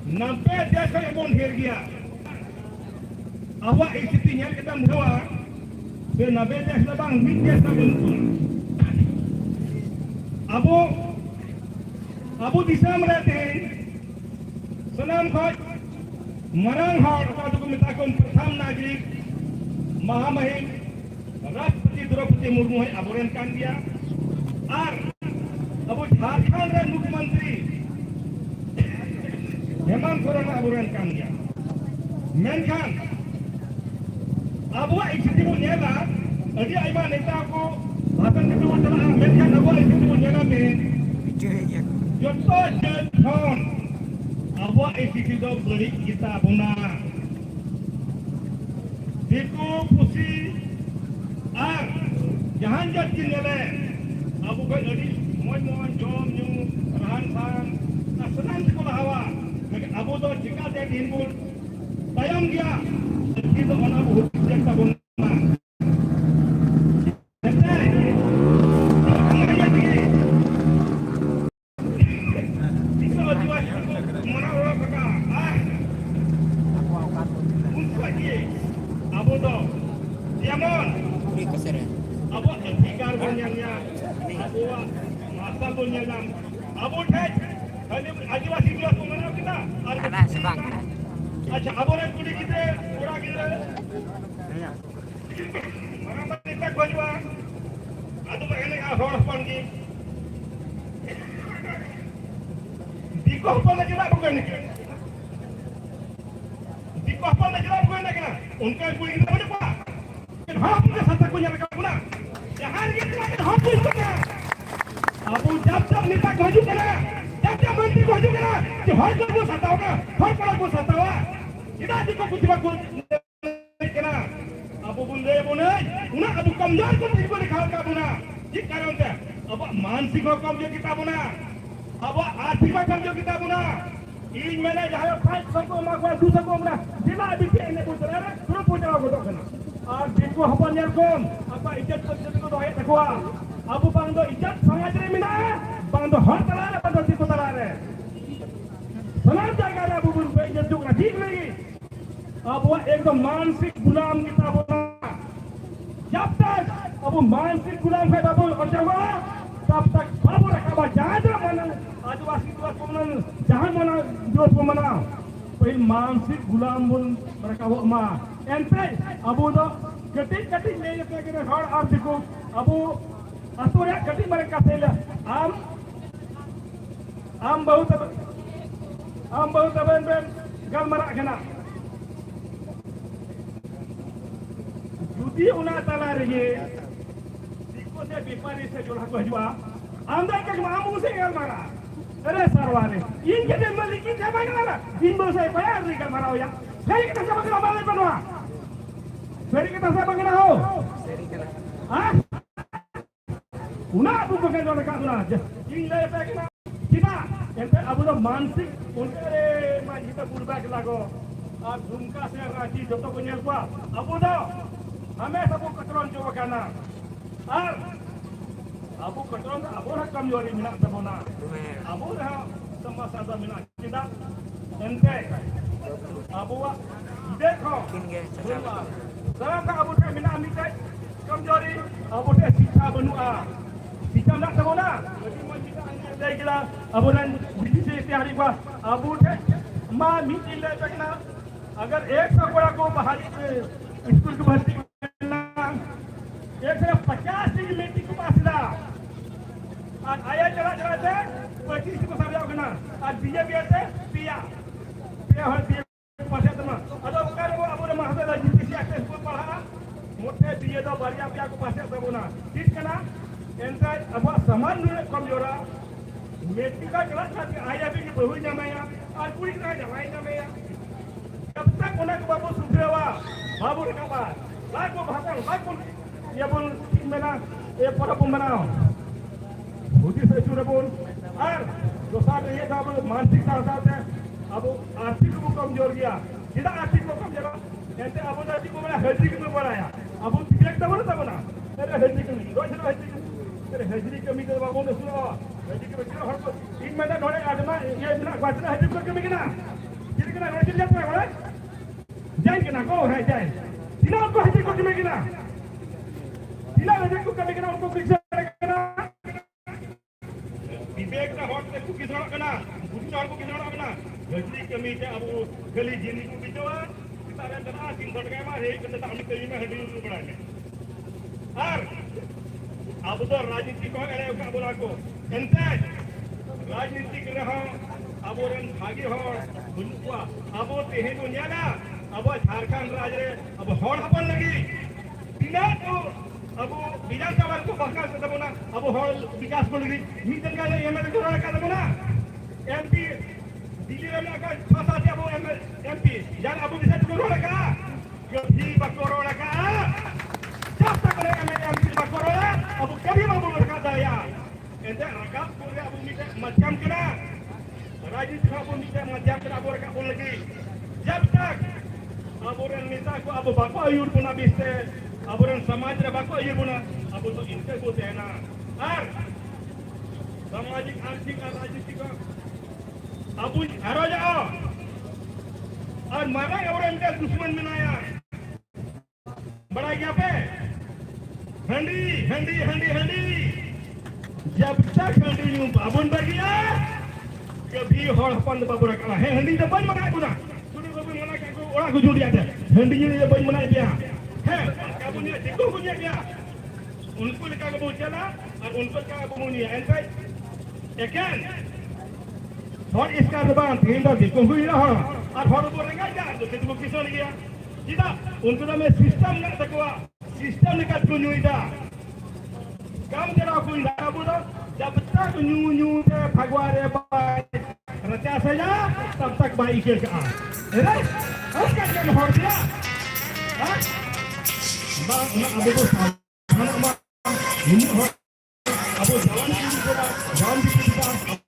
Nampak dia saya pun hergia. Awak isitinya kita muda. Senabe dia sebang minyak sabun. Abu bisa merhati. Senam khot. Marang hal atau tu minta kon pertama Nagerik Mahamahim Raष्ट्रपति Draupadi Murmu है अबोरेन कान दिया और अब झारखंड रे मुख्यमंत्री हेमंत सोरेन अबोरेन कान दिया मेनखान अब स्थिति को नेला अभी आइमा नेता को भाषण के तो चला मेनखान अब स्थिति को नेला में जो तो जन अब स्थिति तो बड़ी kita buna Diku pusi ar jahan jat kinele abu kai adi mon jom nyu rahan san senang sekolah hawa abu do jika dia dihimpun tayang dia itu ona abu jakta buna अच्छा अब और कुड़ी किते पूरा किते mana kita gojwa adu bagene ka hor pangi diko pala jila bukan diko pala jila bukan kana unka kuड़ी किते बने पा हम के सत्ता को nyala kana जहां ये kita हम को अब जब नेता गजु kana जब मंत्री गजु kana कि हर को सताओगा हर पड़ा को सतावा kita diko kujiba ko kana abu bunde bune una abu kamjar ko ibu dikhal ka buna ये कारण है अब मानसिक कमजोर kita buna अब आर्थिक कमजोर kita buna इन मैंने जहां 500 को मागवा 200 को ना जिला बिके ने पुतरा रे सुरो पुतरा को दोकना और जिनको हपन यार कोन apa इज्जत पद्धति को दोहे तकवा अब bang do इज्जत समाज रे मिना bang do हर तला रे पद्धति को तला रे सलाम जाएगा रे अबू बुन पे इज्जत दुगना ठीक नहीं अब वो एकदम मानसिक गुलाम kita buna जब तक अब मानसिक गुलाम है बाबू और जवा तब तक बाबू रखा जहां mana आदिवासी दिवस को mana जहां mana दिवस को mana कोई मानसिक गुलाम बन mereka मा ente abu do ketik ले लेते के हर आप देखो abu अतुरे ketik mereka Sela am बहुत ben gal marak kena Judi una tala rege diko se bipari se jola ko jua anda ke mamu se gal mara अरे sarwane inge de maliki ke bangala imbo se bayar ri gal mara ya seri kita sama kena balik banwa seri kita sama kena ho seri kena ha una abu bukan jola ka una inge pe kena kita ente abu do मानसिक उनके माजी तो पूर्वा के लागो और झुमका से रांची जो तो कुछ हुआ अबू दो हमें सबको कटरों जो वकाना और अबू कटरों अबू ना कमजोरी मिला तबोना अबू ना समस्या तो मिला किदा एंटे अबू देखो जरा का अबू का मिला मिला कमजोरी अबू के शिक्षा बनुआ शिक्षा ना तबोना jadi gila abu nan बिजली से hari बा अबू थे मां मीटिंग ले सकना अगर एक सौ बड़ा को बाहरी स्कूल की भर्ती करना 150 की मीटिंग को पास ला और आया चला थे 25 को सब जाओ ना और बीजेपी से पिया हो पिया पास तमा अदो कर वो अबू ने महादल जीपी से एक्सेस को पढ़ा मोटे बीए दो बारिया पिया को पास तब ना ठीक करना एंटा अब समान कमजोरा मेटिका चला के आया भी बहु जमाया और पूरी तरह जमाई जमाया जब तक उन्हें बाबू सुधरेवा बाबू ने कहा लाख को भाषण लाख को ये बोल मेरा ये पढ़ा को बनाओ बुद्धि से जुड़े बोल और जो साथ ये था मानसिक साथ है अब आर्थिक को कमजोर गया जितना आर्थिक को कमजोर ऐसे अब आर्थिक को मैंने हजरी में बढ़ाया अब एक तब ना तब ना अरे हजरी कमी रोज अरे हजरी कमी के बाबू ने सुना हजरी के बच्चे हर को 3 महीना ढोले आदमा ये बिना क्वेश्चन हजरी को कमी किना Jadi kena rajin lihat apa? Jangan kena kau, hai jangan. Tidak aku hati kau cuma kena. Tidak ada aku kami kena untuk periksa kena. Bibek na hot te kuki sorak kena. Kuki sorak kena. Jadi kami te abu geli jini ku bicara. Kita ada kena asin sorak kema he kena tak ambil terima hadi dulu berani. Ar. Abu tu rajinti kau ada uka abu laku. Ente. Rajinti kena ha. Abu ren bagi ho. Buntua. Abu tehe dunia na. Abu Jharkhand rajre. Abu hor hapan lagi. Tidak tu. Abu bilang kawan tu bakal ketemu na. Abu hol bikas boleh meeting kali ML korona ketemu na. MP Dili ramai akan pasal dia Abu MP. Jangan Abu bisa korona ka. Kebhi bak korona ka. Jab tak ada MP bak korona, Abu kebhi Abu berkata ya. Ente rakam kuliah Abu minta macam kena. Rajin Abu minta macam kena Abu rakam pun lagi. Jab tak Abu ren minta ku Abu bak ayur pun habis te. Abu ren samaj re bak ayur pun Abu tu inte ko tena. Ar सामाजिक आर्थिक और राजनीतिक अब हरो जाओ और मारा और इनका दुश्मन बनाया बड़ा क्या पे हंडी हंडी हंडी हंडी जब तक हंडी यूं बाबुन बगिया कभी हर अपन बाबू रखा है हंडी तो बन मना गुना सुनो बाबू मना क्या को ओरा को जोड़ दिया था हंडी ये बन मना दिया है काबू ने देखो को दिया उनको लिखा को चला और उनको क्या बाबू ने and Again, hot is kat bang, tinggal di konghui lah. Ar hot boleh enggak jangan, tu kita bukti soal dia. Tidak, untuk nama sistem nak takwa, sistem nak tunjuk ida. Kamu jangan aku ida, kamu tu, jab tak tunjuk ke phagware baik, raja saja, tab tak baik ke ah. Right? Harus kan hot dia. Hah? Bang, nak abu tu, mana bang? Ini hot. Abu jalan di kita.